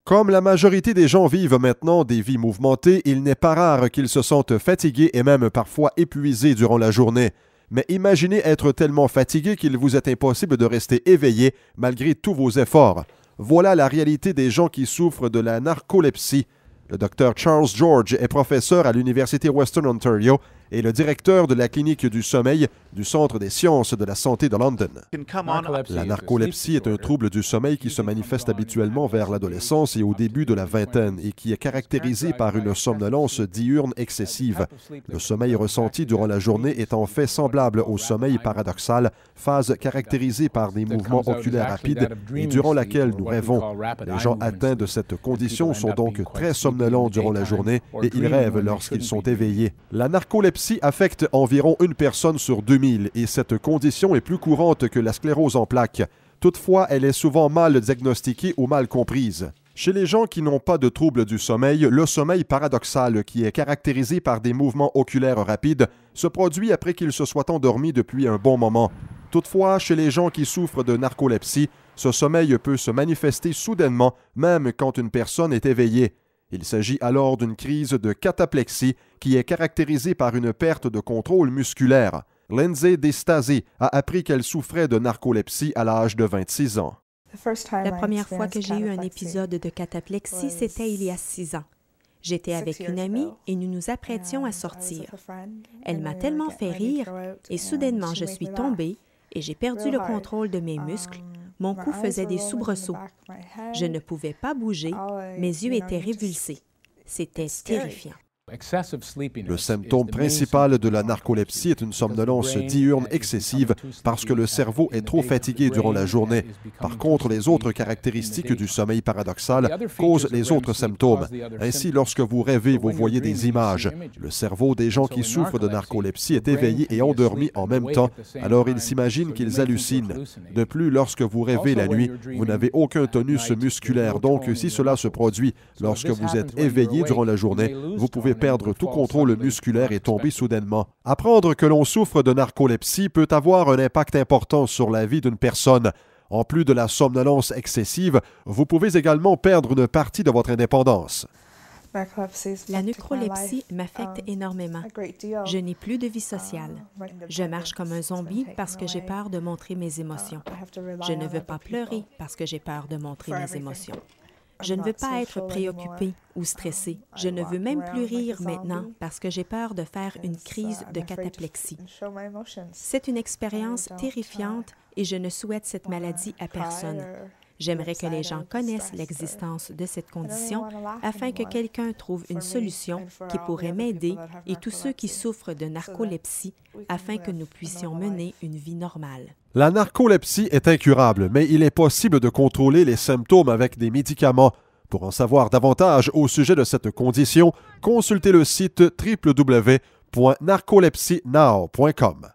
Comme la majorité des gens vivent maintenant des vies mouvementées, il n'est pas rare qu'ils se sentent fatigués et même parfois épuisés durant la journée. Mais imaginez être tellement fatigué qu'il vous est impossible de rester éveillé malgré tous vos efforts. Voilà la réalité des gens qui souffrent de la narcolepsie. Le Dr Charles George est professeur à l'Université Western Ontario et le directeur de la clinique du sommeil du Centre des sciences de la santé de London. La narcolepsie est un trouble du sommeil qui se manifeste habituellement vers l'adolescence et au début de la vingtaine et qui est caractérisé par une somnolence diurne excessive. Le sommeil ressenti durant la journée est en fait semblable au sommeil paradoxal, phase caractérisée par des mouvements oculaires rapides et durant laquelle nous rêvons. Les gens atteints de cette condition sont donc très somnolents durant la journée et ils rêvent lorsqu'ils sont éveillés. La narcolepsie affecte environ une personne sur 2000 et cette condition est plus courante que la sclérose en plaques. Toutefois, elle est souvent mal diagnostiquée ou mal comprise. Chez les gens qui n'ont pas de troubles du sommeil, le sommeil paradoxal, qui est caractérisé par des mouvements oculaires rapides, se produit après qu'ils se soient endormis depuis un bon moment. Toutefois, chez les gens qui souffrent de narcolepsie, ce sommeil peut se manifester soudainement, même quand une personne est éveillée. Il s'agit alors d'une crise de cataplexie qui est caractérisée par une perte de contrôle musculaire. Lindsay Destasi a appris qu'elle souffrait de narcolepsie à l'âge de 26 ans. La première fois que j'ai eu un épisode de cataplexie, c'était il y a 6 ans. J'étais avec une amie et nous nous apprêtions à sortir. Elle m'a tellement fait rire et soudainement je suis tombée et j'ai perdu le contrôle de mes muscles. Mon cou faisait des soubresauts. Je ne pouvais pas bouger, mes yeux étaient révulsés. C'était terrifiant. Le symptôme principal de la narcolepsie est une somnolence diurne excessive parce que le cerveau est trop fatigué durant la journée. Par contre, les autres caractéristiques du sommeil paradoxal causent les autres symptômes. Ainsi, lorsque vous rêvez, vous voyez des images. Le cerveau des gens qui souffrent de narcolepsie est éveillé et endormi en même temps, alors ils s'imaginent qu'ils hallucinent. De plus, lorsque vous rêvez la nuit, vous n'avez aucun tonus musculaire. Donc, si cela se produit lorsque vous êtes éveillé durant la journée, vous pouvez perdre tout contrôle musculaire et tomber soudainement. Apprendre que l'on souffre de narcolepsie peut avoir un impact important sur la vie d'une personne. En plus de la somnolence excessive, vous pouvez également perdre une partie de votre indépendance. La narcolepsie m'affecte énormément. Je n'ai plus de vie sociale. Je marche comme un zombie parce que j'ai peur de montrer mes émotions. Je ne veux pas pleurer parce que j'ai peur de montrer mes émotions. Je ne veux pas être préoccupée ou stressée. Je ne veux même plus rire maintenant parce que j'ai peur de faire une crise de cataplexie. C'est une expérience terrifiante et je ne souhaite cette maladie à personne. J'aimerais que les gens connaissent l'existence de cette condition afin que quelqu'un trouve une solution qui pourrait m'aider et tous ceux qui souffrent de narcolepsie afin que nous puissions mener une vie normale. La narcolepsie est incurable, mais il est possible de contrôler les symptômes avec des médicaments. Pour en savoir davantage au sujet de cette condition, consultez le site www.narcolepsienow.com.